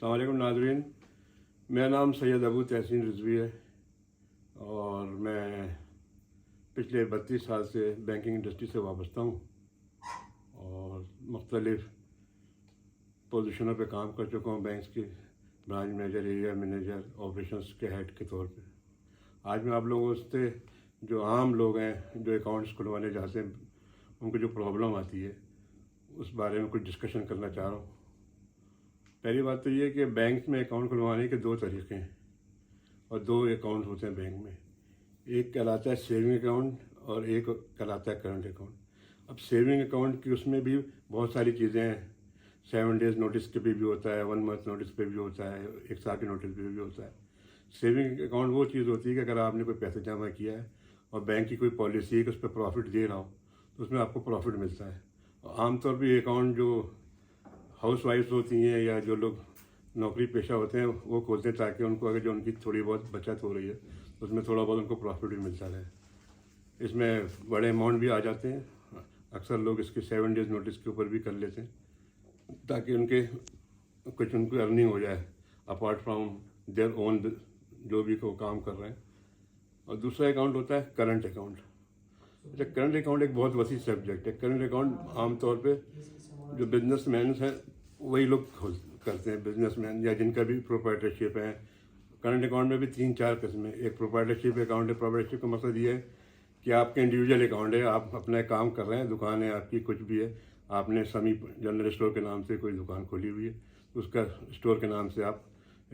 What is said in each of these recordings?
अस्सलाम वालेकुम नाज़रीन, मेरा नाम सैयद अबू तहसीन रिजवी है और मैं पिछले 32 साल से बैंकिंग इंडस्ट्री से वाबस्ता हूँ और मुख्तलिफ़ पोजीशनों पे काम कर चुका हूँ। बैंक्स की branch manager, area manager, operations के हेड के तौर पे। आज मैं आप लोगों से जो आम लोग हैं जो अकाउंट्स खुलवाने जाते हैं उनको जो प्रॉब्लम आती है उस बारे में कुछ डिस्कशन करना चाह रहा हूँ। पहली बात तो ये है कि बैंक में अकाउंट खुलवाने के दो तरीक़े हैं और दो अकाउंट होते हैं बैंक में। एक कहलाता है सेविंग अकाउंट और एक कहलाता है करंट अकाउंट। अब सेविंग अकाउंट की उसमें भी बहुत सारी चीज़ें हैं। 7 डेज़ नोटिस के पे भी होता है, 1 मंथ नोटिस पे भी होता है, 1 साल के नोटिस पे भी होता है। सेविंग अकाउंट वो चीज़ होती है कि अगर आपने कोई पैसा जमा किया है और बैंक की कोई पॉलिसी है कि उस पर प्रॉफिट दे रहा हो तो उसमें आपको प्रॉफिट मिलता है। और आमतौर पर ये अकाउंट जो हाउस वाइफ्स होती हैं या जो लोग नौकरी पेशा होते हैं वो खोलते हैं ताकि उनको अगर जो उनकी थोड़ी बहुत बचत हो रही है तो उसमें थोड़ा बहुत उनको प्रॉफिट भी मिलता रहे। इसमें बड़े अमाउंट भी आ जाते हैं। अक्सर लोग इसके 7 डेज़ नोटिस के ऊपर भी कर लेते हैं ताकि उनके कुछ उनको अर्निंग हो जाए अपार्ट फ्राम देयर ओन जो भी को काम कर रहे हैं। और दूसरा अकाउंट होता है करंट अकाउंट। अच्छा, करंट अकाउंट एक बहुत वसी सब्जेक्ट है। करंट अकाउंट आमतौर पे जो बिजनेसमैन हैं वही लोग करते हैं, बिजनेसमैन या जिनका भी प्रोप्राइटरशिप है। करंट अकाउंट में भी 3-4 किस्में। एक प्रोप्राइटरशिप अकाउंट है। प्रोप्राइटरशिप का मकसद ये है कि आपके इंडिविजुअल अकाउंट है, आप अपना काम कर रहे हैं, दुकान है आपकी, कुछ भी है, आपने समीप जनरल स्टोर के नाम से कोई दुकान खोली हुई है, उसका स्टोर के नाम से आप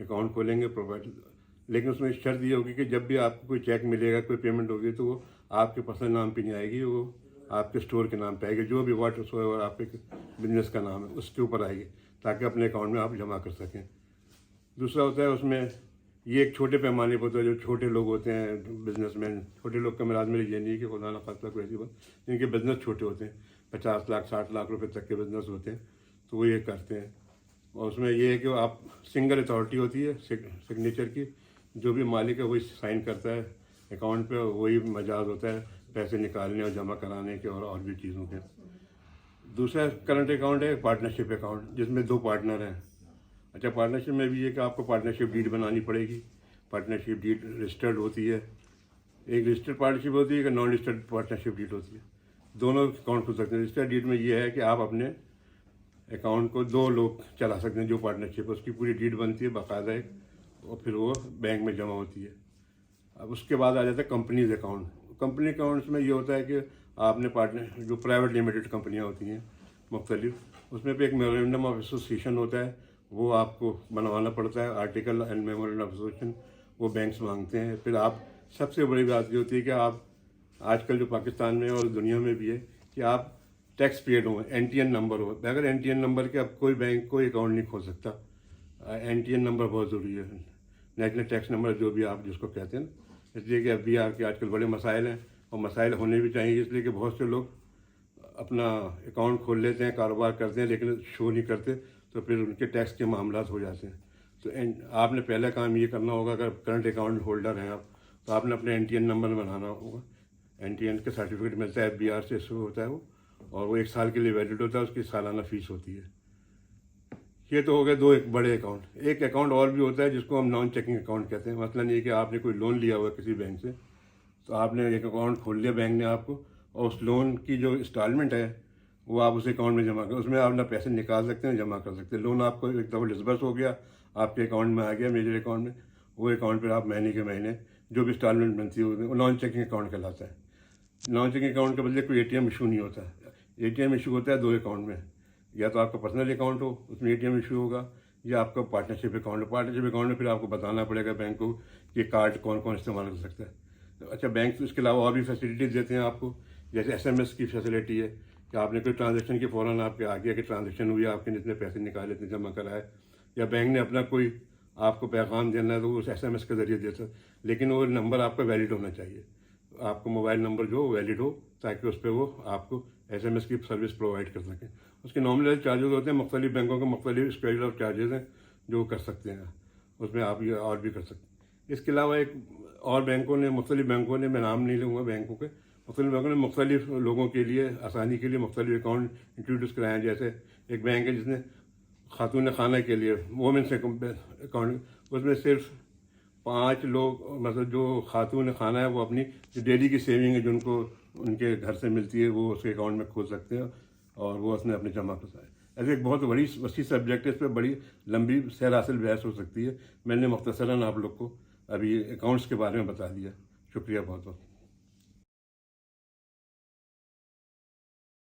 अकाउंट खोलेंगे प्रोप्राइटर। लेकिन उसमें शर्त ये होगी कि जब भी आपको कोई चेक मिलेगा, कोई पेमेंट होगी तो वो आपके पर्सनल नाम पे नहीं आएगी, वो आपके स्टोर के नाम पे आएगी। जो भी वाट और आपके बिजनेस का नाम है उसके ऊपर आएगी ताकि अपने अकाउंट में आप जमा कर सकें। दूसरा होता है उसमें ये एक छोटे पैमाने पर होता है। जो छोटे लोग होते हैं बिजनेसमैन, छोटे लोग का मेरा मेरी ये नहीं कि खुदा ना खास्ता कोई ऐसी बात, जिनके बिजनेस छोटे होते हैं, 50 लाख 60 लाख रुपए तक के बिजनेस होते हैं, तो वो ये करते हैं। और उसमें ये है कि आप सिंगल अथॉरिटी होती है सिग्नेचर की, जो भी मालिक है वही साइन करता है अकाउंट पे, वही मजाज होता है पैसे निकालने और जमा कराने के और भी चीज़ों के। दूसरा करंट अकाउंट है पार्टनरशिप अकाउंट, जिसमें 2 पार्टनर हैं। अच्छा, पार्टनरशिप में भी ये कि आपको पार्टनरशिप डीड बनानी पड़ेगी। पार्टनरशिप डीड रजिस्टर्ड होती है। एक रजिस्टर्ड पार्टनरशिप होती है, एक नॉन रजिस्टर्ड पार्टनरशिप डीड होती है। दोनों अकाउंट खुल सकते हैं। रजिस्टर्ड डीड में ये है कि आप अपने अकाउंट को 2 लोग चला सकते हैं। जो पार्टनरशिप है उसकी पूरी डीड बनती है बाकायदा एक, और फिर वो बैंक में जमा होती है। अब उसके बाद आ जाता है कंपनीज अकाउंट। कंपनी अकाउंट्स में ये होता है कि आपने पार्टनर जो प्राइवेट लिमिटेड कंपनियां होती हैं मुख्तलिफ, उसमें भी एक मेमोरेंडम ऑफ एसोसिएशन होता है, वो आपको बनवाना पड़ता है। Article and memorandum of association वो बैंक्स मांगते हैं। फिर आप सबसे बड़ी बात ये होती है कि आप आजकल जो पाकिस्तान में और दुनिया में भी है कि आप टैक्स पेड हो, NTN नंबर हो। बगैर NTN नंबर के अब कोई बैंक कोई अकाउंट नहीं खोल सकता। NTN नंबर बहुत ज़रूरी है, नेशनल टैक्स नंबर जो भी आप जिसको कहते हैं। इसलिए कि FBR के आजकल बड़े मसाइल हैं और मसाइल होने भी चाहिए, इसलिए कि बहुत से लोग अपना अकाउंट खोल लेते हैं, कारोबार करते हैं, लेकिन शो नहीं करते, तो फिर उनके टैक्स के मामलात हो जाते हैं। तो आपने पहला काम ये करना होगा, अगर करंट अकाउंट होल्डर हैं आप, तो आपने अपने NTN नंबर बनाना होगा। NTN का सर्टिफिकेट मिलता है, FBR से शुरू होता है वो, और वो 1 साल के लिए वैलिड होता है, उसकी सालाना फीस होती है। ये तो हो गए 2 एक बड़े अकाउंट। एक अकाउंट और भी होता है जिसको हम नॉन चेकिंग अकाउंट कहते हैं। मसलन ये कि आपने कोई लोन लिया हुआ है किसी बैंक से, तो आपने एक अकाउंट खोल लिया बैंक ने आपको, और उस लोन की जो इंस्टॉलमेंट है वो आप उस अकाउंट में जमा कर, उसमें आप ना पैसे निकाल सकते हैं, जमा कर सकते हैं। लोन आपको एक दफ़ा डिसबर्स हो गया, आपके अकाउंट में आ गया, मेजर अकाउंट में, वो अकाउंट पर आप महीने के महीने जो भी इंस्टॉलमेंट बनती है वो नॉन चेकिंग अकाउंट कहलाता है। नॉन चेकिंग अकाउंट के बदले कोई ATM इशू नहीं होता है। ATM इशू होता है 2 अकाउंट में, या तो आपका पर्सनल अकाउंट हो उसमें ATM इशू होगा, या आपका पार्टनरशिप अकाउंट है। पार्टनरशिप अकाउंट में फिर आपको बताना पड़ेगा बैंक को कि कार्ड कौन कौन इस्तेमाल कर सकता है। तो अच्छा, बैंक इसके अलावा और भी फैसिलिटीज़ देते हैं आपको, जैसे SMS की फैसिलिटी है कि आपने कोई ट्रांजेक्शन के फ़ौरन आपके आ गया कि ट्रांजेक्शन हुई, आपके जितने पैसे निकाले, इतने जमा कराए, या बैंक ने अपना कोई आपको पैगाम देना है तो वो उस SMS के ज़रिए देता है, लेकिन वो नंबर आपका वैलिड होना चाहिए। आपको मोबाइल नंबर जो वैलिड हो ताकि उस पर वो आपको SMS की सर्विस प्रोवाइड कर सकें। उसके नॉमिनल चार्जेस होते हैं, मुख्तलिफ बैंकों के मुख्तलिफ स्केल ऑफ चार्जेस हैं जो कर सकते हैं, उसमें आप ये और भी कर सकते हैं। इसके अलावा एक और बैंकों ने, मुख्तलिफ बैंकों ने, मैं नाम नहीं लूँगा बैंकों के, मुख्तलिफ बैंकों ने मुख्तलिफ लोगों के लिए आसानी के लिए मुख्तलिफ अकाउंट इंट्रोड्यूस कराए हैं। जैसे एक बैंक है जिसने خاتون خانہ کے لیے وومنس اکاؤنٹ، اس میں صرف 5 لوگ، مطلب جو خاتون خانہ ہے وہ اپنی جو ڈیلی کی سیونگ ہے جو ان کو ان کے گھر سے ملتی ہے وہ اس کے اکاؤنٹ میں کھول سکتے ہیں اور وہ اس میں اپنے جمع کر سکتے ہیں۔ ایسے ایک بہت بڑی وسیع سبجیکٹ ہے، اس پہ بڑی لمبی سیر حاصل بحث ہو سکتی ہے۔ میں نے مختصراً آپ لوگ کو ابھی اکاؤنٹس کے بارے میں بتا دیا۔ شکریہ بہت بہت۔